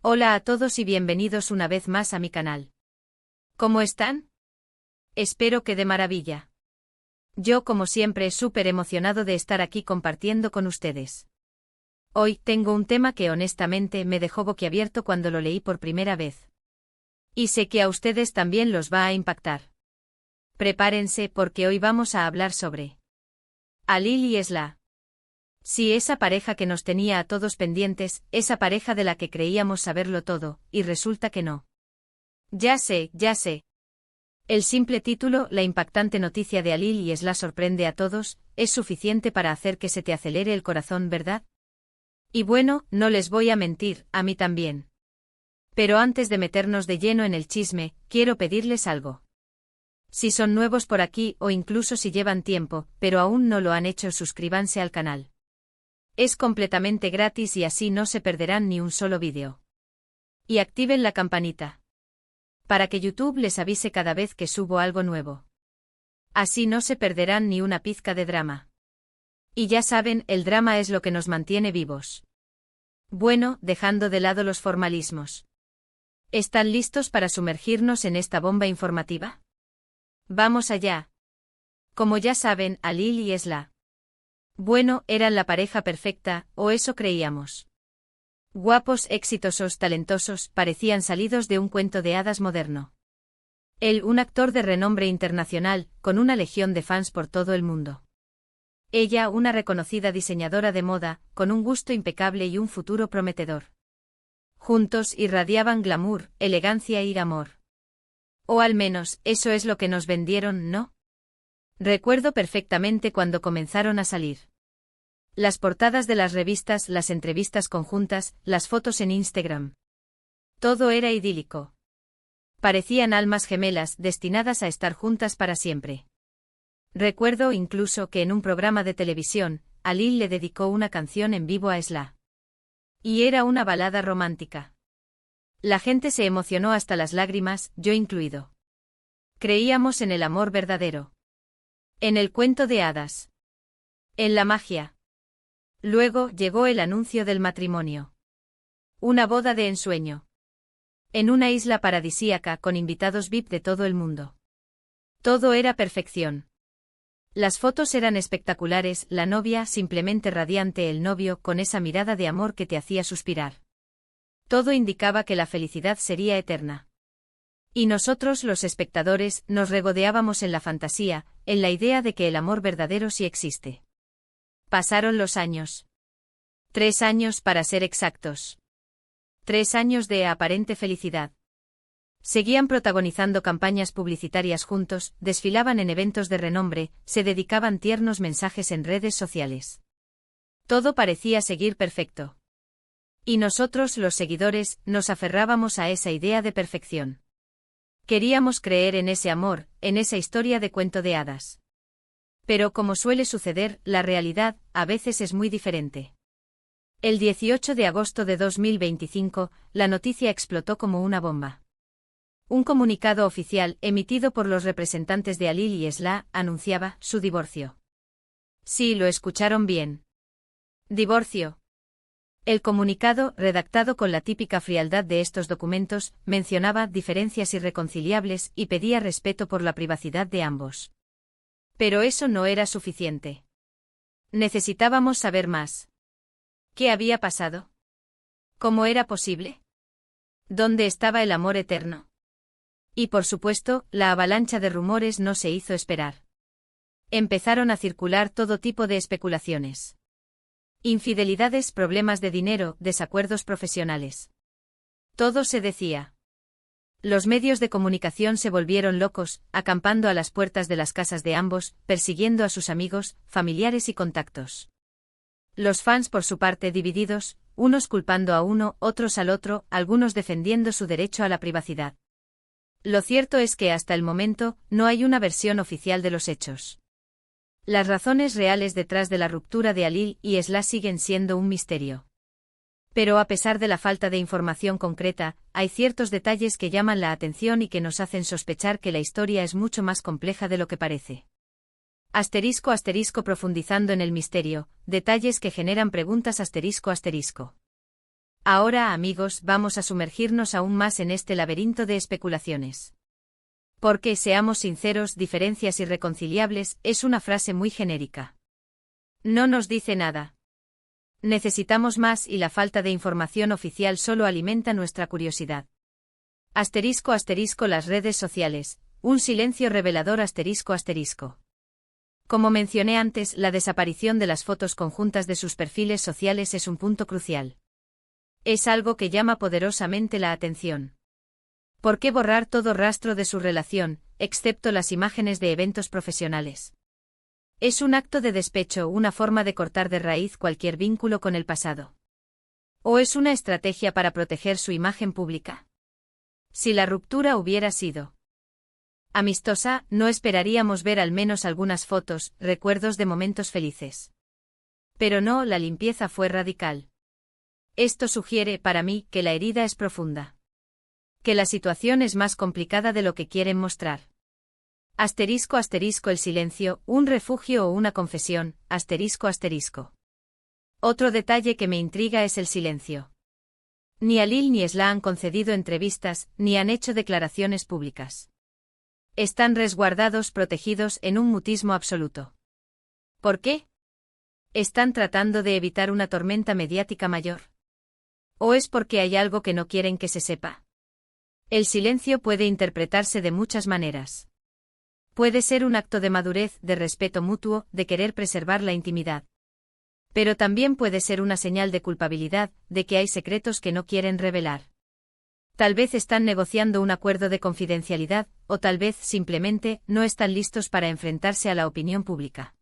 Hola a todos y bienvenidos una vez más a mi canal. ¿Cómo están? Espero que de maravilla. Yo, como siempre, súper emocionado de estar aquí compartiendo con ustedes. Hoy tengo un tema que honestamente me dejó boquiabierto cuando lo leí por primera vez. Y sé que a ustedes también los va a impactar. Prepárense porque hoy vamos a hablar sobre Alil y Esla. Sí, esa pareja que nos tenía a todos pendientes, esa pareja de la que creíamos saberlo todo, y resulta que no. Ya sé. El simple título, la impactante noticia de Alil y Esla sorprende a todos, es suficiente para hacer que se te acelere el corazón, ¿verdad? Y bueno, no les voy a mentir, a mí también. Pero antes de meternos de lleno en el chisme, quiero pedirles algo. Si son nuevos por aquí o incluso si llevan tiempo, pero aún no lo han hecho, suscríbanse al canal. Es completamente gratis y así no se perderán ni un solo vídeo. Y activen la campanita, para que YouTube les avise cada vez que subo algo nuevo. Así no se perderán ni una pizca de drama. Y ya saben, el drama es lo que nos mantiene vivos. Bueno, dejando de lado los formalismos. ¿Están listos para sumergirnos en esta bomba informativa? Vamos allá. Como ya saben, Alil y Esla. Bueno, eran la pareja perfecta, o eso creíamos. Guapos, exitosos, talentosos, parecían salidos de un cuento de hadas moderno. Él, un actor de renombre internacional, con una legión de fans por todo el mundo. Ella, una reconocida diseñadora de moda, con un gusto impecable y un futuro prometedor. Juntos irradiaban glamour, elegancia y amor. O al menos, eso es lo que nos vendieron, ¿no? Recuerdo perfectamente cuando comenzaron a salir. Las portadas de las revistas, las entrevistas conjuntas, las fotos en Instagram. Todo era idílico. Parecían almas gemelas destinadas a estar juntas para siempre. Recuerdo incluso que en un programa de televisión, Alil le dedicó una canción en vivo a Esla. Y era una balada romántica. La gente se emocionó hasta las lágrimas, yo incluido. Creíamos en el amor verdadero. En el cuento de hadas. En la magia. Luego llegó el anuncio del matrimonio. Una boda de ensueño. En una isla paradisíaca con invitados VIP de todo el mundo. Todo era perfección. Las fotos eran espectaculares, la novia simplemente radiante, el novio con esa mirada de amor que te hacía suspirar. Todo indicaba que la felicidad sería eterna. Y nosotros, los espectadores, nos regodeábamos en la fantasía, en la idea de que el amor verdadero sí existe. Pasaron los años. 3 años para ser exactos. 3 años de aparente felicidad. Seguían protagonizando campañas publicitarias juntos, desfilaban en eventos de renombre, se dedicaban tiernos mensajes en redes sociales. Todo parecía seguir perfecto. Y nosotros, los seguidores, nos aferrábamos a esa idea de perfección. Queríamos creer en ese amor, en esa historia de cuento de hadas. Pero como suele suceder, la realidad, a veces es muy diferente. El 18 de agosto de 2025, la noticia explotó como una bomba. Un comunicado oficial, emitido por los representantes de Alil y Esla, anunciaba su divorcio. Sí, lo escucharon bien. Divorcio. El comunicado, redactado con la típica frialdad de estos documentos, mencionaba diferencias irreconciliables y pedía respeto por la privacidad de ambos. Pero eso no era suficiente. Necesitábamos saber más. ¿Qué había pasado? ¿Cómo era posible? ¿Dónde estaba el amor eterno? Y por supuesto, la avalancha de rumores no se hizo esperar. Empezaron a circular todo tipo de especulaciones. Infidelidades, problemas de dinero, desacuerdos profesionales. Todo se decía. Los medios de comunicación se volvieron locos, acampando a las puertas de las casas de ambos, persiguiendo a sus amigos, familiares y contactos. Los fans por su parte divididos, unos culpando a uno, otros al otro, algunos defendiendo su derecho a la privacidad. Lo cierto es que hasta el momento, no hay una versión oficial de los hechos. Las razones reales detrás de la ruptura de Alil y Esla siguen siendo un misterio. Pero a pesar de la falta de información concreta, hay ciertos detalles que llaman la atención y que nos hacen sospechar que la historia es mucho más compleja de lo que parece. Asterisco asterisco profundizando en el misterio, detalles que generan preguntas asterisco asterisco. Ahora, amigos, vamos a sumergirnos aún más en este laberinto de especulaciones. Porque, seamos sinceros, diferencias irreconciliables es una frase muy genérica. No nos dice nada. Necesitamos más y la falta de información oficial solo alimenta nuestra curiosidad. Asterisco asterisco las redes sociales, un silencio revelador asterisco asterisco. Como mencioné antes, la desaparición de las fotos conjuntas de sus perfiles sociales es un punto crucial. Es algo que llama poderosamente la atención. ¿Por qué borrar todo rastro de su relación, excepto las imágenes de eventos profesionales? ¿Es un acto de despecho, una forma de cortar de raíz cualquier vínculo con el pasado? ¿O es una estrategia para proteger su imagen pública? Si la ruptura hubiera sido amistosa, no esperaríamos ver al menos algunas fotos, recuerdos de momentos felices. Pero no, la limpieza fue radical. Esto sugiere, para mí, que la herida es profunda. Que la situación es más complicada de lo que quieren mostrar. Asterisco asterisco el silencio, un refugio o una confesión, asterisco asterisco. Otro detalle que me intriga es el silencio. Ni Alil ni Esla han concedido entrevistas, ni han hecho declaraciones públicas. Están resguardados, protegidos en un mutismo absoluto. ¿Por qué? ¿Están tratando de evitar una tormenta mediática mayor? ¿O es porque hay algo que no quieren que se sepa? El silencio puede interpretarse de muchas maneras. Puede ser un acto de madurez, de respeto mutuo, de querer preservar la intimidad. Pero también puede ser una señal de culpabilidad, de que hay secretos que no quieren revelar. Tal vez están negociando un acuerdo de confidencialidad, o tal vez, simplemente, no están listos para enfrentarse a la opinión pública.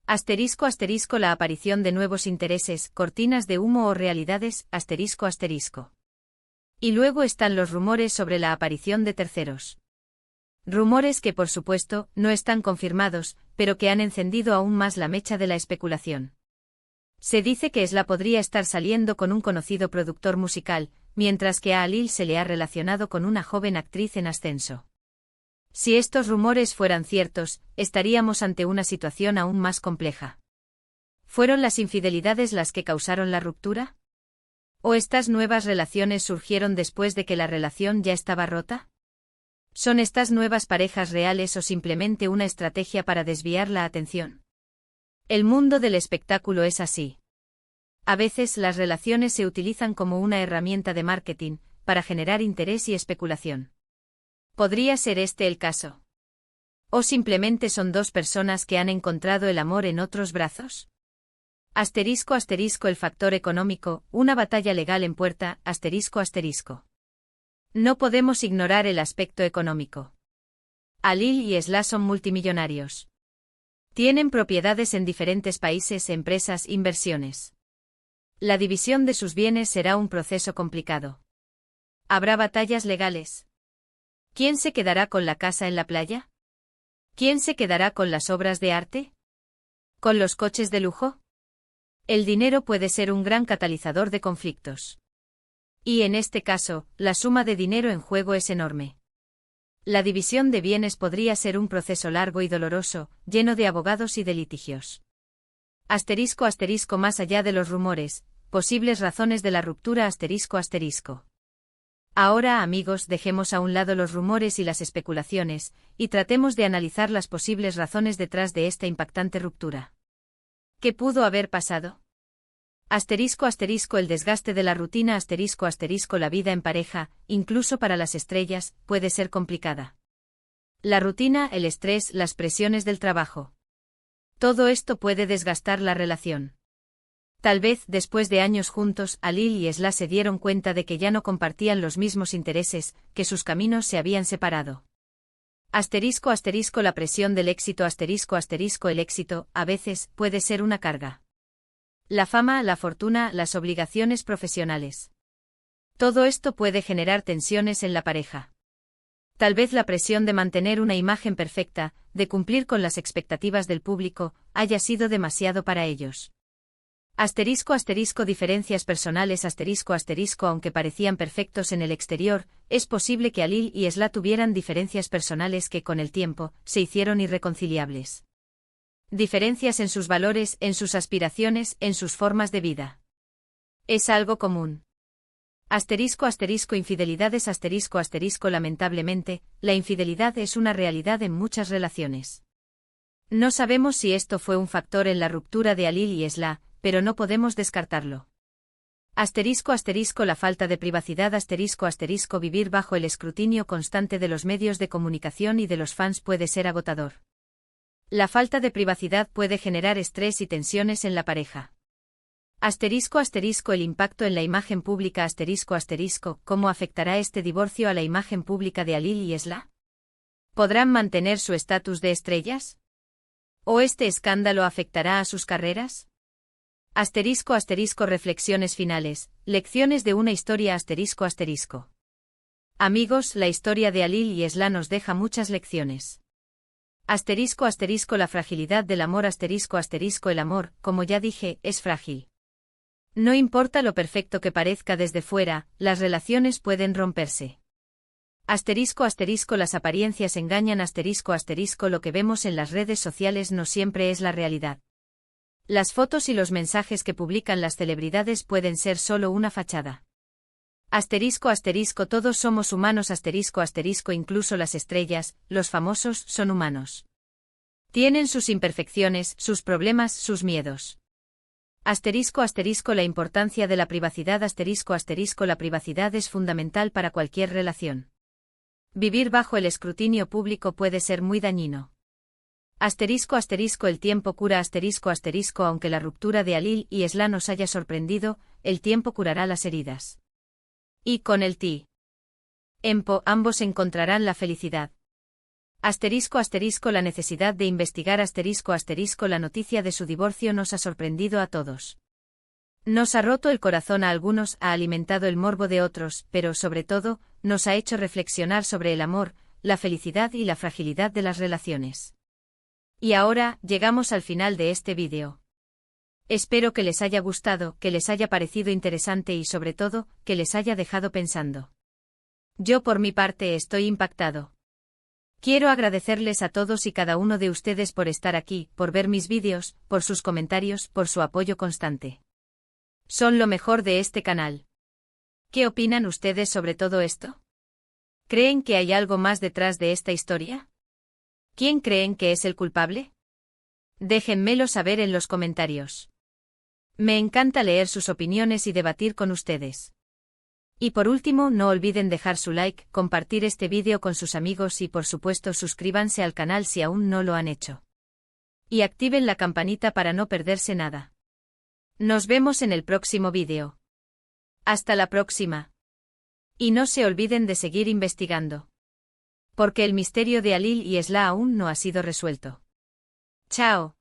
Asterisco asterisco la aparición de nuevos intereses, cortinas de humo o realidades, asterisco asterisco. Y luego están los rumores sobre la aparición de terceros. Rumores que, por supuesto, no están confirmados, pero que han encendido aún más la mecha de la especulación. Se dice que Esla podría estar saliendo con un conocido productor musical, mientras que a Alil se le ha relacionado con una joven actriz en ascenso. Si estos rumores fueran ciertos, estaríamos ante una situación aún más compleja. ¿Fueron las infidelidades las que causaron la ruptura? ¿O estas nuevas relaciones surgieron después de que la relación ya estaba rota? ¿Son estas nuevas parejas reales o simplemente una estrategia para desviar la atención? El mundo del espectáculo es así. A veces las relaciones se utilizan como una herramienta de marketing, para generar interés y especulación. ¿Podría ser este el caso? ¿O simplemente son dos personas que han encontrado el amor en otros brazos? Asterisco asterisco el factor económico, una batalla legal en puerta, asterisco asterisco. No podemos ignorar el aspecto económico. Alil y Esla son multimillonarios. Tienen propiedades en diferentes países, empresas, inversiones. La división de sus bienes será un proceso complicado. ¿Habrá batallas legales? ¿Quién se quedará con la casa en la playa? ¿Quién se quedará con las obras de arte? ¿Con los coches de lujo? El dinero puede ser un gran catalizador de conflictos. Y en este caso, la suma de dinero en juego es enorme. La división de bienes podría ser un proceso largo y doloroso, lleno de abogados y de litigios. Asterisco asterisco más allá de los rumores, posibles razones de la ruptura asterisco asterisco. Ahora, amigos, dejemos a un lado los rumores y las especulaciones, y tratemos de analizar las posibles razones detrás de esta impactante ruptura. ¿Qué pudo haber pasado? Asterisco asterisco el desgaste de la rutina asterisco asterisco la vida en pareja, incluso para las estrellas, puede ser complicada. La rutina, el estrés, las presiones del trabajo. Todo esto puede desgastar la relación. Tal vez, después de años juntos, Alil y Esla se dieron cuenta de que ya no compartían los mismos intereses, que sus caminos se habían separado. Asterisco asterisco la presión del éxito asterisco asterisco el éxito, a veces, puede ser una carga. La fama, la fortuna, las obligaciones profesionales. Todo esto puede generar tensiones en la pareja. Tal vez la presión de mantener una imagen perfecta, de cumplir con las expectativas del público, haya sido demasiado para ellos. Asterisco asterisco diferencias personales asterisco asterisco aunque parecían perfectos en el exterior, es posible que Alil y Esla tuvieran diferencias personales que con el tiempo, se hicieron irreconciliables. Diferencias en sus valores, en sus aspiraciones, en sus formas de vida. Es algo común. Asterisco asterisco infidelidades asterisco asterisco lamentablemente, la infidelidad es una realidad en muchas relaciones. No sabemos si esto fue un factor en la ruptura de Alil y Esla, pero no podemos descartarlo. Asterisco asterisco la falta de privacidad asterisco asterisco vivir bajo el escrutinio constante de los medios de comunicación y de los fans puede ser agotador. La falta de privacidad puede generar estrés y tensiones en la pareja. Asterisco asterisco el impacto en la imagen pública asterisco asterisco ¿cómo afectará este divorcio a la imagen pública de Alil y Esla? ¿Podrán mantener su estatus de estrellas? ¿O este escándalo afectará a sus carreras? Asterisco asterisco reflexiones finales, lecciones de una historia asterisco asterisco. Amigos, la historia de Alil y Esla nos deja muchas lecciones. Asterisco asterisco la fragilidad del amor asterisco asterisco el amor, como ya dije, es frágil. No importa lo perfecto que parezca desde fuera, las relaciones pueden romperse. Asterisco asterisco las apariencias engañan asterisco asterisco lo que vemos en las redes sociales no siempre es la realidad. Las fotos y los mensajes que publican las celebridades pueden ser solo una fachada. Asterisco asterisco todos somos humanos asterisco asterisco incluso las estrellas, los famosos, son humanos. Tienen sus imperfecciones, sus problemas, sus miedos. Asterisco asterisco la importancia de la privacidad asterisco asterisco la privacidad es fundamental para cualquier relación. Vivir bajo el escrutinio público puede ser muy dañino. Asterisco asterisco el tiempo cura asterisco asterisco aunque la ruptura de Alil y Esla nos haya sorprendido, el tiempo curará las heridas. Y con el tiempo ambos encontrarán la felicidad. Asterisco asterisco la necesidad de investigar asterisco asterisco la noticia de su divorcio nos ha sorprendido a todos. Nos ha roto el corazón a algunos, ha alimentado el morbo de otros, pero sobre todo, nos ha hecho reflexionar sobre el amor, la felicidad y la fragilidad de las relaciones. Y ahora, llegamos al final de este vídeo. Espero que les haya gustado, que les haya parecido interesante y sobre todo, que les haya dejado pensando. Yo por mi parte estoy impactado. Quiero agradecerles a todos y cada uno de ustedes por estar aquí, por ver mis vídeos, por sus comentarios, por su apoyo constante. Son lo mejor de este canal. ¿Qué opinan ustedes sobre todo esto? ¿Creen que hay algo más detrás de esta historia? ¿Quién creen que es el culpable? Déjenmelo saber en los comentarios. Me encanta leer sus opiniones y debatir con ustedes. Y por último, no olviden dejar su like, compartir este vídeo con sus amigos y por supuesto suscríbanse al canal si aún no lo han hecho. Y activen la campanita para no perderse nada. Nos vemos en el próximo vídeo. Hasta la próxima. Y no se olviden de seguir investigando. Porque el misterio de Alil y Esla aún no ha sido resuelto. Chao.